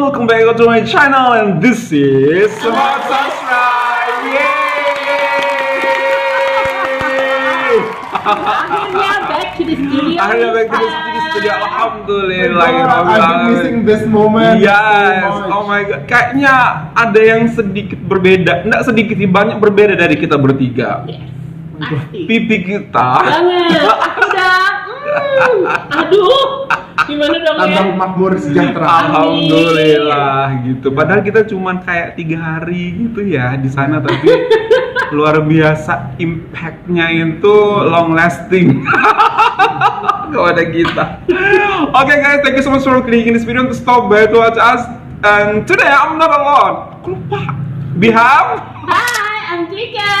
welcome back to my channel and this is Smart Subscribe. Yeay! Akhirnya back to the studio. Alhamdulillah. I've been missing this moment. Yes, so much. oh my god. Kayaknya ada yang sedikit berbeda, enggak sedikit sih, banyak berbeda dari kita bertiga. Yes, pasti. Pipi kita. Banget. Udah. Aduh. Gimana dong ya? Tambah makmur sejahtera. Alhamdulillah gitu. Padahal kita cuman kayak 3 hari gitu ya di sana, tapi luar biasa impactnya itu long lasting kepada kita. Okay guys, thank you so much for clicking this video to stop by to watch us. And today I'm not alone. Aku lupa. We have Hi, I'm Tika.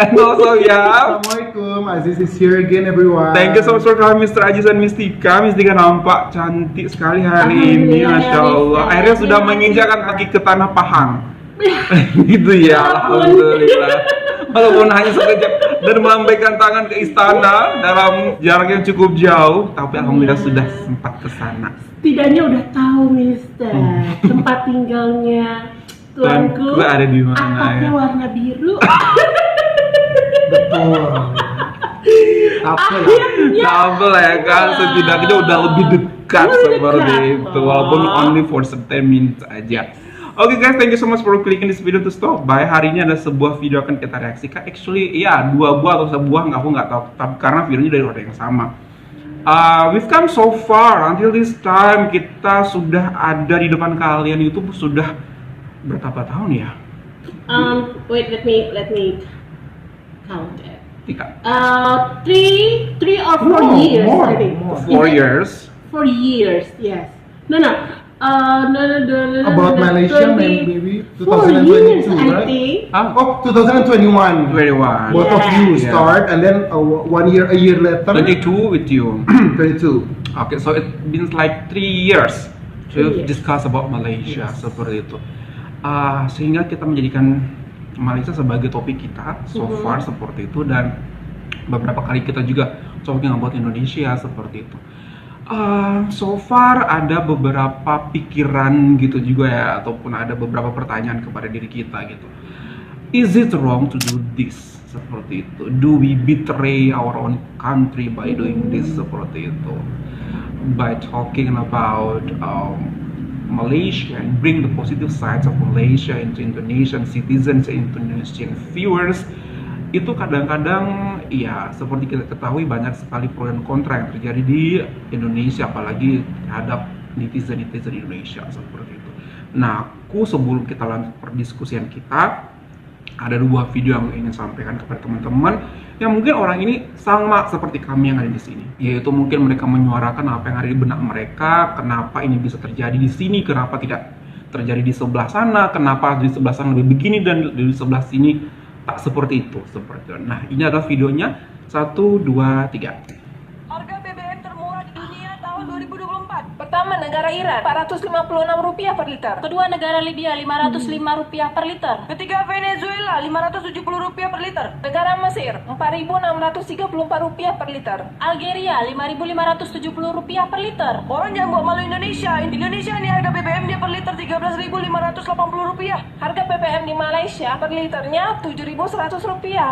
and also we have. Assalamualaikum, Aziz is here again everyone. Thank you so much for coming Mr. Aziz dan Miss Tika. Miss Tika nampak cantik sekali hari ini, Alhamdulillah, Masya Allah. Miss. Akhirnya sudah menginjakkan kaki ke tanah Pahang. Gitu ya, Ampun. Alhamdulillah. Walaupun hanya sekejap dan melambaikan tangan ke istana dalam jarak yang cukup jauh, tapi alhamdulillah sudah sempat ke sana. Setidaknya udah tahu, Mister, tempat tinggalnya tuanku. Tuanku ada di mana, Atapnya ya? warna biru. Betul. Apa ya? Akhirnya. Double lah ya kan, setidaknya udah lebih dekat Lebih seperti dekat. itu, walaupun only for 10 minutes aja. Oke guys, thank you so much for clicking this video to stop by. Hari ini ada sebuah video akan kita reaksikan. Actually, ya 2 buah atau sebuah, aku nggak tahu, tapi karena videonya dari orang yang sama. We've come so far until this time. Kita sudah ada di depan kalian itu sudah berapa tahun ya? Wait, let me count it. 3, 3 or 4 No, years, more, I think. more. 4 years. 4 years, yes. No. About Malaysia, maybe 4 years, 2022, I right? think. Oh, 2021. 21. Both of you Yeah. start, and then a year later. 22 with you. 22. Okay, so it been like 3 years to 3 years. discuss about Malaysia, Yes. seperti itu. Sehingga kita menjadikan Malaysia sebagai topik kita so far seperti itu, dan beberapa kali kita juga talking about Indonesia seperti itu. So far ada beberapa pikiran gitu juga ya, ataupun ada beberapa pertanyaan kepada diri kita gitu. Is it wrong to do this? Seperti itu. Do we betray our own country by doing this? Seperti itu. By talking about Malaysia and bring the positive sides of Malaysia into Indonesian citizens and Indonesian viewers, itu kadang-kadang ya seperti kita ketahui banyak sekali pro dan kontra yang terjadi di Indonesia, apalagi terhadap netizen-netizen Indonesia seperti itu. Nah, sebelum kita lanjut perdiskusian kita, ada 2 video yang ingin sampaikan kepada teman-teman yang mungkin orang ini sama seperti kami yang ada di sini, yaitu mungkin mereka menyuarakan apa yang ada di benak mereka, kenapa ini bisa terjadi di sini, kenapa tidak terjadi di sebelah sana, kenapa di sebelah sana lebih begini dan di sebelah sini tak seperti itu, seperti itu. Nah, ini adalah videonya. 1, 2, 3. Harga BBM termurah di dunia tahun 2024. Pertama, negara Iran, Rp456 per liter. Kedua, negara Libya, Rp505 per liter. Ketiga, Venezuela, Rp570 per liter. Negara Mesir, Rp4.634 per liter. Algeria, Rp5.570 per liter. Orang jangan buat malu Indonesia. Indonesia ini harga BBM dia per liter Rp13.580. Harga BBM di Malaysia per liternya Rp7.100.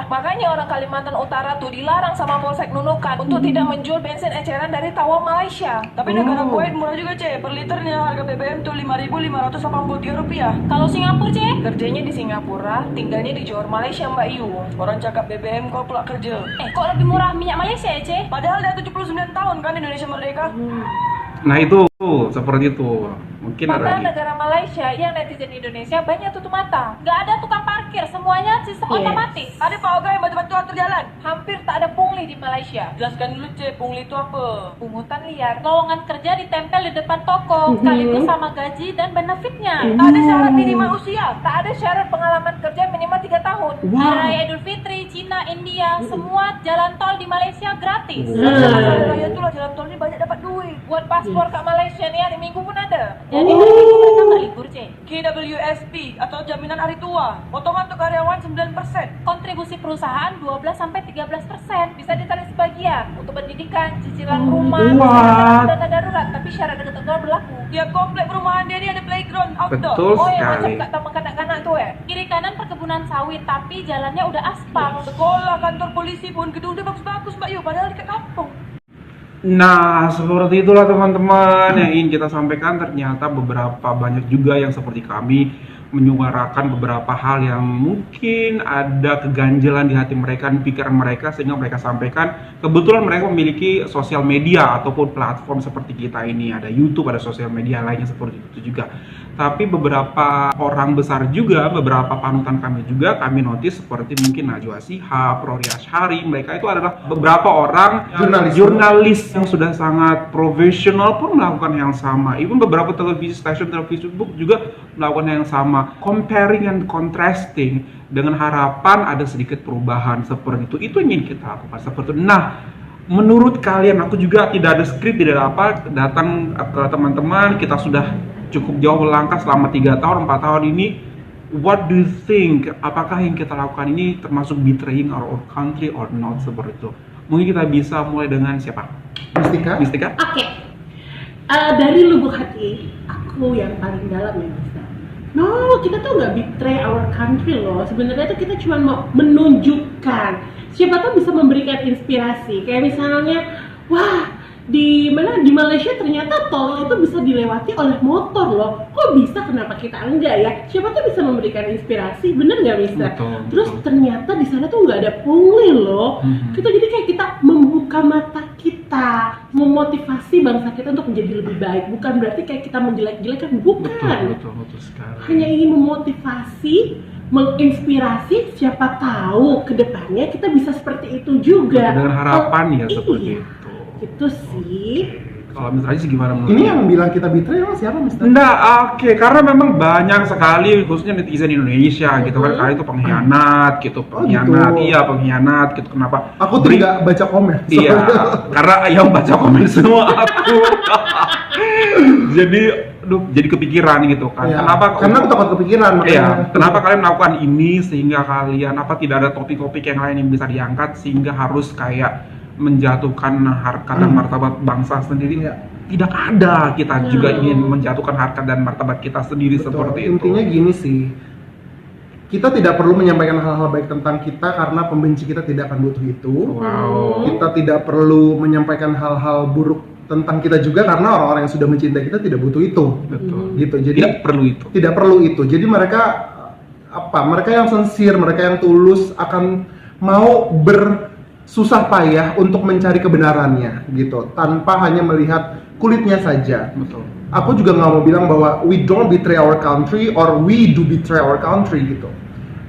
Makanya orang Kalimantan Utara tuh dilarang sama Polsek Nunukan untuk tidak menjual bensin eceran dari Tawau Malaysia. Tapi negara Kuwait murah juga, C. Per liternya harga BBM tuh Rp5.583. Kalau Singapura, C? Kerjanya di Singapura, tinggalnya di Johor Malaysia, Mbak Yu. Orang cakap BBM kok pula kerja. Kok lebih murah minyak Malaysia ya, C? Padahal dia 79 tahun kan Indonesia merdeka. Nah, itu seperti itu. Mungkin ada Padahal lagi. negara Malaysia yang netizen Indonesia banyak tutup mata. Nggak ada tukang parkir, semuanya sistem Yes. otomatis. Ada Pak Oga yang bantu-bantu atur jalan. Hampir tak ada pungli di Malaysia. Jelaskan dulu, C. Pungli itu apa? Pungutan liar, lowongan kerja ditempel di depan toko, sekaligus sama gaji dan benefitnya. Tak ada syarat minimal usia. Tak ada syarat pengalaman kerja minimal 3 tahun. Wow. Hari Raya Idul Fitri, Cina, India, semua jalan tol di Malaysia gratis. Hari raya itulah jalan tol ini banyak dapat duit. Buat paspor ke Malaysia nih hari Minggu pun ada. Jadi hari Minggu mereka nggak libur, C. KWSP atau jaminan hari tua. Potongan untuk karyawan 9%. Kontribusi perusahaan 12-13%. Bisa ditarik sebagian untuk pendidikan, cicilan rumah, What? dana darurat, tapi syarat dan ketentuan berlaku. Tiap komplek perumahan dia ini ada playground outdoor. Betul Oh, yang macam sekali. kat taman kanak-kanak tuh Kiri kanan perkebunan sawit, tapi jalannya udah aspal. Sekolah, kantor polisi pun gedung dia bagus-bagus Mbak Yu, padahal dekat kampung. Nah, seperti itulah teman-teman yang ingin kita sampaikan. Ternyata beberapa banyak juga yang seperti kami menyuarakan beberapa hal yang mungkin ada keganjelan di hati mereka, di pikiran mereka, sehingga mereka sampaikan. Kebetulan mereka memiliki sosial media ataupun platform seperti kita ini, ada YouTube, ada sosial media lainnya seperti itu juga. Tapi beberapa orang besar juga, beberapa panutan kami juga, kami notice seperti mungkin Najwa Shihab, Rory Ashari, mereka itu adalah beberapa orang jurnalis yang sudah sangat profesional pun melakukan yang sama. Even beberapa stasiun televisi juga melakukan yang sama. Comparing and contrasting dengan harapan ada sedikit perubahan seperti itu. Itu yang ingin kita lakukan seperti itu. Nah, menurut kalian, aku juga tidak ada skrip, tidak ada apa, datang ke teman-teman, kita sudah cukup jauh melangkah selama 3 tahun, 4 tahun ini. What do you think? Apakah yang kita lakukan ini termasuk betraying our own country or not, seperti itu? Mungkin kita bisa mulai dengan siapa? Mistika? Mistika? Oke. Dari lubuk hati, aku yang paling dalam ya Mister. No, kita tuh nggak betray our country loh. Sebenarnya tuh kita cuma mau menunjukkan. Siapa tahu bisa memberikan inspirasi. Kayak misalnya, wah, di Malaysia ternyata tol itu bisa dilewati oleh motor loh. Kok bisa? Kenapa kita enggak ya? Siapa tuh bisa memberikan inspirasi, bener nggak Mister? Betul, Terus betul. ternyata di sana tuh nggak ada pungli loh. Mhm. Kita jadi kayak kita membuka mata kita, memotivasi bangsa kita untuk menjadi lebih baik. Bukan berarti kayak kita menjelek-jelekan, bukan. Betul sekali. Hanya ingin memotivasi, menginspirasi, siapa tahu kedepannya kita bisa seperti itu juga. Dengan harapan ya Iya, seperti itu. Itu sih. Kalau misalnya sih gimana menurut Ini kalian? yang bilang kita betray emang siapa, Mister? Enggak, oke, karena memang banyak sekali khususnya netizen Indonesia gitu kan, kali itu pengkhianat gitu, pengkhianat, gitu. iya pengkhianat gitu. Kenapa? Aku tuh nggak baca komen. Iya, karena yang baca komen semua aku. jadi kepikiran gitu kan. Iya, Kenapa? Karena aku takut kepikiran. Iya, makanya. kenapa kalian melakukan ini sehingga kalian tidak ada topik-topik yang lain yang bisa diangkat sehingga harus kayak menjatuhkan harkat dan martabat bangsa sendiri? Iya. Tidak ada, kita juga ingin menjatuhkan harkat dan martabat kita sendiri. Betul. Seperti itu. Intinya gini sih, kita tidak perlu menyampaikan hal-hal baik tentang kita karena pembenci kita tidak akan butuh itu. Wow. Kita tidak perlu menyampaikan hal-hal buruk tentang kita juga karena orang-orang yang sudah mencintai kita tidak butuh itu. Betul. Gitu. Jadi Tidak perlu itu. tidak perlu itu. Jadi mereka mereka yang sincere, mereka yang tulus akan mau bersusah payah untuk mencari kebenarannya gitu, tanpa hanya melihat kulitnya saja. Betul. Aku juga nggak mau bilang bahwa we don't betray our country or we do betray our country gitu.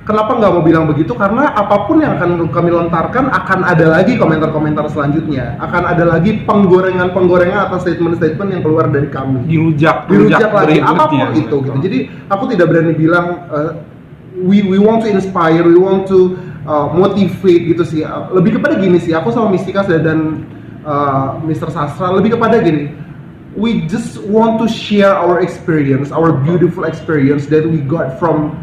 Kenapa nggak mau bilang begitu? Karena apapun yang akan kami lontarkan akan ada lagi komentar-komentar selanjutnya, akan ada lagi penggorengan atas statement-statement yang keluar dari kami. Dirujak Lagi berikutnya. apapun itu gitu. Jadi aku tidak berani bilang we want to inspire, we want to motivate gitu sih. Lebih kepada gini sih, aku sama Mistika dan Mr. Sastra lebih kepada gini. We just want to share our experience, our beautiful experience that we got from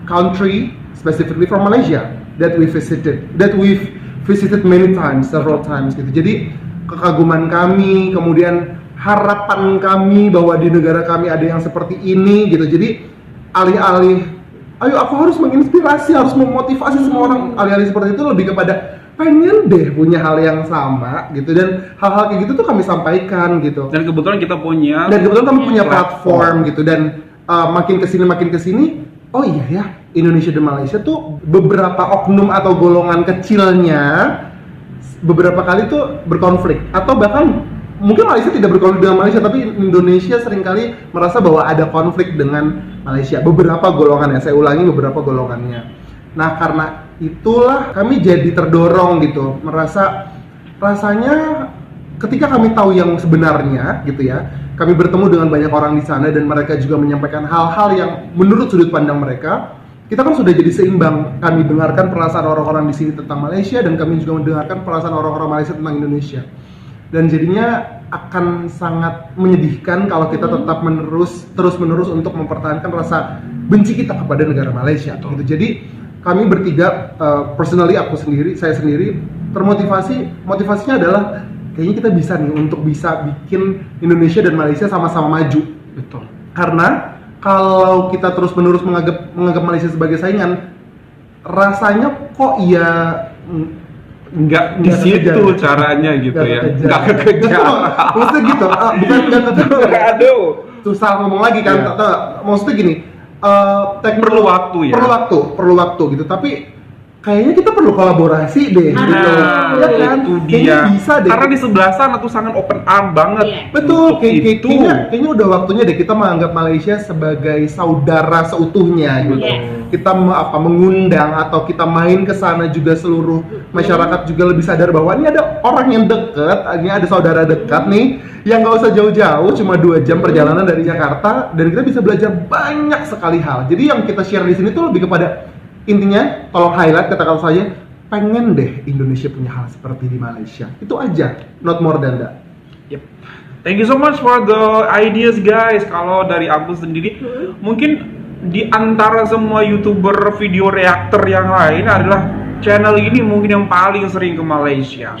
country, specifically from Malaysia, that we've visited many times, several times gitu. Jadi kekaguman kami, kemudian harapan kami bahwa di negara kami ada yang seperti ini gitu. Jadi alih-alih, ayo aku harus menginspirasi, harus memotivasi semua orang, alih-alih seperti itu lebih kepada pengen deh punya hal yang sama gitu, dan hal-hal kayak gitu tuh kami sampaikan gitu. Dan kebetulan kita punya Kami punya platform gitu, dan makin kesini, oh iya ya, Indonesia dan Malaysia tuh beberapa oknum atau golongan kecilnya beberapa kali tuh berkonflik, atau bahkan mungkin Malaysia tidak berkonflik dengan Malaysia, tapi Indonesia seringkali merasa bahwa ada konflik dengan Malaysia, beberapa golongannya, saya ulangi, beberapa golongannya. Nah karena itulah kami jadi terdorong gitu, rasanya ketika kami tahu yang sebenarnya gitu ya, kami bertemu dengan banyak orang di sana dan mereka juga menyampaikan hal-hal yang menurut sudut pandang mereka, kita kan sudah jadi seimbang. Kami dengarkan perasaan orang-orang di sini tentang Malaysia dan kami juga mendengarkan perasaan orang-orang Malaysia tentang Indonesia. Dan jadinya akan sangat menyedihkan kalau kita tetap terus menerus untuk mempertahankan rasa benci kita kepada negara Malaysia gitu. Jadi kami bertiga, personally saya sendiri motivasinya adalah kayaknya kita bisa nih untuk bisa bikin Indonesia dan Malaysia sama-sama maju. Betul. Karena kalau kita terus menerus menganggap Malaysia sebagai saingan, rasanya kok ya nggak di situ caranya gitu ya, nggak kekejar. Maksudnya gitu, bukan nggak kekejar. Aduh, susah ngomong lagi kan. Maksudnya gini, perlu waktu ya. Perlu waktu gitu. Tapi kayaknya kita perlu kolaborasi deh, gitu. Ya kan? Itu Kayaknya dia. bisa deh. Karena di sebelah sana tuh sangat open arm banget. Betul, Untuk itu. kayaknya udah waktunya deh kita menganggap Malaysia sebagai saudara seutuhnya gitu. Kita mengundang atau kita main ke sana juga seluruh masyarakat juga lebih sadar bahwa ini ada orang yang deket, ini ada saudara dekat nih yang nggak usah jauh-jauh, cuma 2 jam perjalanan dari Jakarta dan kita bisa belajar banyak sekali hal. Jadi yang kita share di sini tuh lebih kepada intinya, tolong highlight kata-kata saya, pengen deh Indonesia punya hal seperti di Malaysia. Itu aja, not more than that. Yep. Thank you so much for the ideas guys. Kalau dari aku sendiri, mungkin di antara semua YouTuber video reaktor yang lain adalah channel ini mungkin yang paling sering ke Malaysia.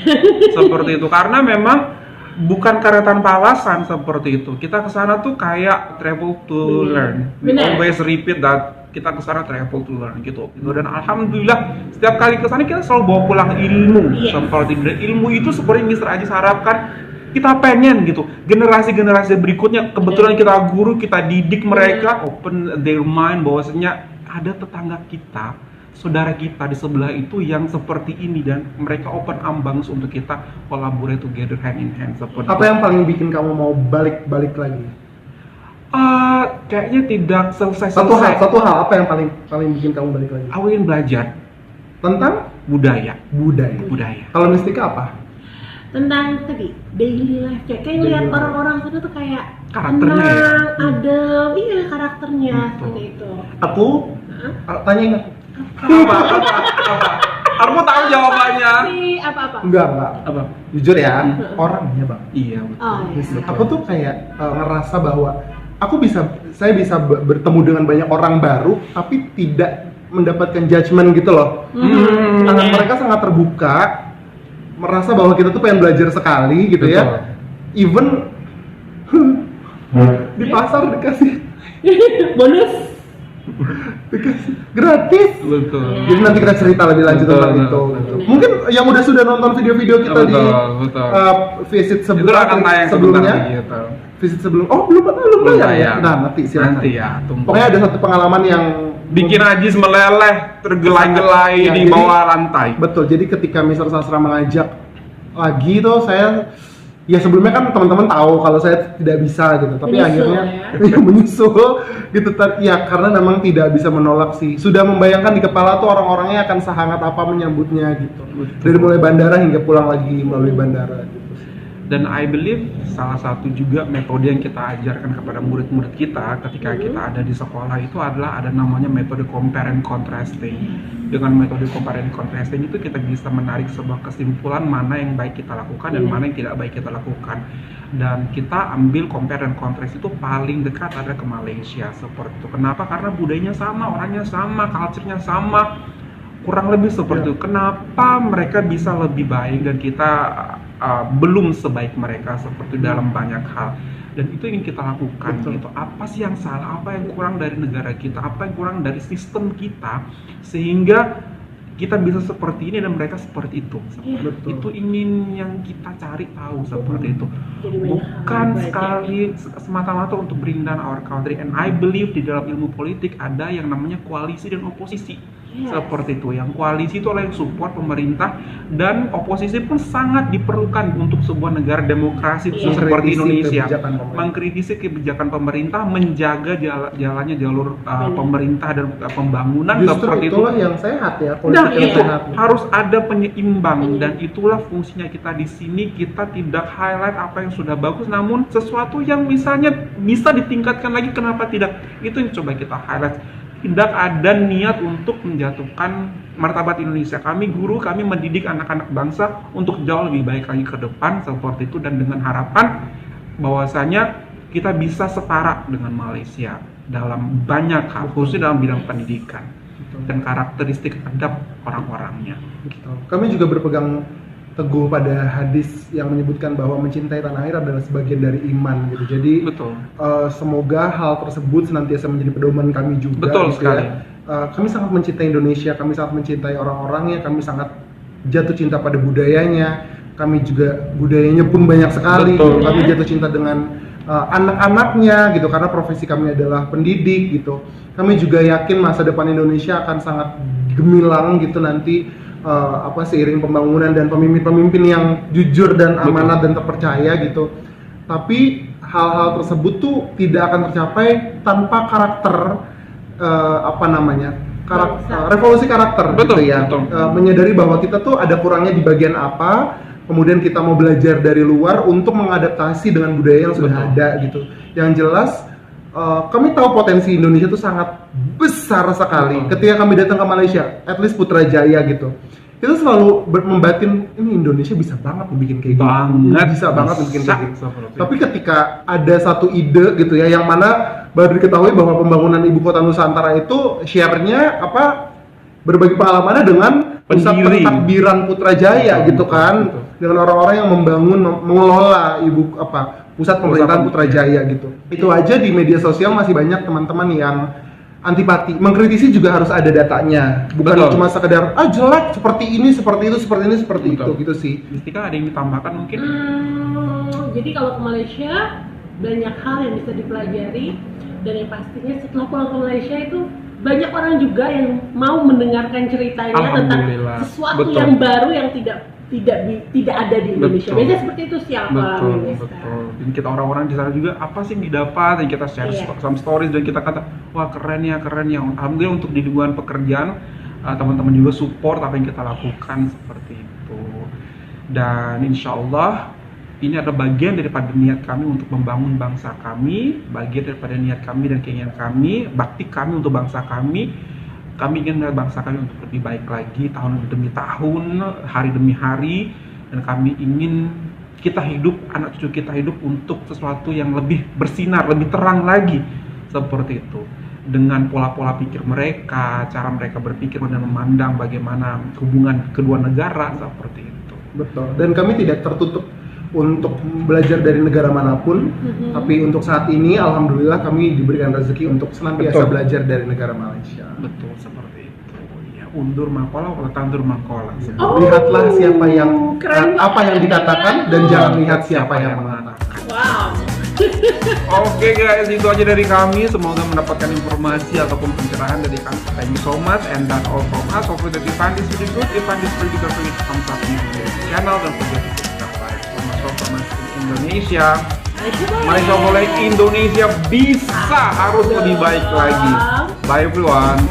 Seperti itu, karena memang bukan karena tanpa alasan seperti itu. Kita ke sana tuh kayak travel to learn. We always repeat that kita ke sana travel to learn gitu. Dan alhamdulillah setiap kali ke sana kita selalu bawa pulang ilmu seperti itu. Dan ilmu itu seperti Mr. Ajis harapkan kita pengen gitu. Generasi-generasi berikutnya kebetulan kita guru, kita didik mereka open their mind bahwasanya ada tetangga kita, saudara kita di sebelah itu yang seperti ini dan mereka open ambang untuk kita collaborate together hand in hand seperti Apa yang paling bikin kamu mau balik lagi? Kayaknya tidak selesai. Satu hal apa yang paling bikin kamu balik lagi? Aku ingin belajar Tentang budaya. Kalau Mistika apa? Tentang tadi daily life, kayak lihat orang-orang sana tuh kayak Karakternya tenang, adem, karakternya seperti itu. Aku tanyain aku. Apa? Aku tahu jawabannya. Apa? Enggak. Apa? Jujur ya, orangnya bang. Iya betul. Oh, iya. Aku tuh kayak ngerasa bahwa saya bisa bertemu dengan banyak orang baru, tapi tidak mendapatkan judgement gitu loh. Mereka sangat terbuka, merasa bahwa kita tuh pengen belajar sekali gitu. Betul. Ya. Even di pasar dikasih Bonus. gratis. Betul. Jadi nanti kita cerita lebih lanjut Betul, tentang betul. itu. Mungkin yang sudah nonton video-video kita di Betul. visit Itu akan tayang sebelumnya. gitu. Visit sebelum. Oh, belum tayang. Nah, nanti silakan. Nanti ya, tunggu. Pokoknya ada satu pengalaman yang Bikin Ajis meleleh, tergelai-gelai Ya, di jadi- bawah lantai. betul. Jadi ketika Mr. Sastra mengajak lagi tuh saya ya sebelumnya kan teman-teman tahu kalau saya tidak bisa gitu, tapi Menyusul, akhirnya ya? menyusul gitu. Ya karena memang tidak bisa menolak sih. Sudah membayangkan di kepala tuh orang-orangnya akan sehangat apa menyambutnya gitu. Dari mulai bandara hingga pulang lagi melalui bandara gitu. Dan I believe salah satu juga metode yang kita ajarkan kepada murid-murid kita ketika kita ada di sekolah itu adalah ada namanya metode compare and contrasting. Dengan metode compare and contrasting itu kita bisa menarik sebuah kesimpulan mana yang baik kita lakukan dan mana yang tidak baik kita lakukan. Dan kita ambil compare and contrast itu paling dekat ada ke Malaysia seperti itu. Kenapa? Karena budayanya sama, orangnya sama, culture-nya sama. Kurang lebih seperti itu. Kenapa mereka bisa lebih baik dan kita belum sebaik mereka seperti dalam banyak hal, dan itu ingin kita lakukan. Gitu. Apa sih yang salah, apa yang kurang dari negara kita, apa yang kurang dari sistem kita sehingga kita bisa seperti ini dan mereka seperti itu. Betul. Itu ingin yang kita cari tahu seperti itu. Jadi banyak Bukan hal sekali semata-mata untuk bring down our country. And I believe di dalam ilmu politik ada yang namanya koalisi dan oposisi. Seperti itu. Yang koalisi itu adalah yang support pemerintah, dan oposisi pun sangat diperlukan untuk sebuah negara demokrasi seperti Indonesia. Mengkritisi kebijakan pemerintah, menjaga jalannya jalur pemerintah dan pembangunan. Justru seperti itulah itu. yang sehat ya. Nah, Politik yang itu sehat. harus ada penyeimbang, dan itulah fungsinya kita di sini. Kita tidak highlight apa yang sudah bagus, namun sesuatu yang misalnya bisa ditingkatkan lagi, kenapa tidak? Itu yang coba kita highlight. tidak ada niat untuk menjatuhkan martabat Indonesia. Kami guru, kami mendidik anak-anak bangsa untuk jauh lebih baik lagi ke depan seperti itu, dan dengan harapan bahwasanya kita bisa setara dengan Malaysia dalam banyak hal, khususnya dalam bidang pendidikan dan karakteristik adab orang-orangnya. Kami juga berpegang teguh pada hadis yang menyebutkan bahwa mencintai tanah air adalah sebagian dari iman gitu. Jadi Betul. Semoga hal tersebut senantiasa menjadi pedoman kami juga. Betul gitu sekali. Ya. Kami sangat mencintai Indonesia, kami sangat mencintai orang-orangnya, kami sangat jatuh cinta pada budayanya. Kami juga budayanya pun banyak sekali. Betul. Gitu. Kami jatuh cinta dengan anak-anaknya gitu, karena profesi kami adalah pendidik gitu. Kami juga yakin masa depan Indonesia akan sangat gemilang gitu nanti. Seiring pembangunan dan pemimpin-pemimpin yang jujur dan amanat dan terpercaya gitu. Tapi hal-hal tersebut tuh tidak akan tercapai tanpa karakter revolusi karakter. Betul, gitu ya. betul. Menyadari bahwa kita tuh ada kurangnya di bagian apa, kemudian kita mau belajar dari luar untuk mengadaptasi dengan budaya yang sudah Betul. ada gitu. Yang jelas kami tahu potensi Indonesia itu sangat besar sekali. Ketika kami datang ke Malaysia, at least Putrajaya gitu, itu selalu membatin, ini Indonesia bisa banget bikin kayak gini. Bisa banget bikin kayak gini. Tapi ketika ada satu ide gitu ya, yang mana baru diketahui bahwa pembangunan ibu kota Nusantara itu share-nya berbagi pengalamannya dengan pusat Pendiri. pentakbiran Putrajaya gitu kan, betul. dengan orang-orang yang mengelola pusat pemerintahan Putrajaya gitu. Itu aja di media sosial masih banyak teman-teman yang antipati. Mengkritisi juga harus ada datanya, bukan Betul. cuma sekedar jelek seperti ini, seperti itu, seperti ini, seperti Betul. itu gitu sih. Mistika ada yang ditambahkan mungkin? Jadi kalau ke Malaysia banyak hal yang bisa dipelajari, dan yang pastinya setelah pulang ke Malaysia itu banyak orang juga yang mau mendengarkan ceritanya tentang Alhamdulillah. sesuatu Betul. yang baru yang tidak ada di Indonesia. Betul. Biasanya seperti itu siapa Betul. Dan kita orang-orang di sana juga apa sih yang didapat, dan kita share Iya. some stories dan kita kata wah keren ya. Alhamdulillah untuk di lingkungan pekerjaan teman-teman juga support apa yang kita lakukan seperti itu. Dan insya Allah ini adalah bagian daripada niat kami untuk membangun bangsa kami, bagian daripada niat kami dan keinginan kami, bakti kami untuk bangsa kami. Kami ingin bangsa kami untuk lebih baik lagi tahun demi tahun, hari demi hari, dan kami ingin kita hidup, anak cucu kita hidup untuk sesuatu yang lebih bersinar, lebih terang lagi seperti itu. Dengan pola-pola pikir mereka, cara mereka berpikir dan memandang bagaimana hubungan kedua negara seperti itu. Betul. Dan kami tidak tertutup untuk belajar dari negara manapun, tapi untuk saat ini alhamdulillah kami diberikan rezeki untuk senantiasa Betul. belajar dari negara Malaysia. Betul seperti itu. Ya, undur mangkola, kalau tandur mangkola. Oh, Lihatlah siapa yang keren apa yang banget. dikatakan dan jangan lihat siapa yang mengatakan. Wow. Oke guys, itu aja dari kami. Semoga mendapatkan informasi ataupun pencerahan dari kami. Thank you so much, and that's all from us. Hopefully that you find this really good. If you find this really good, please thumbs up in the channel. Don't forget to subscribe. Informasi Indonesia. Malaysia boleh, Indonesia bisa, harus lebih baik lagi. Bye everyone.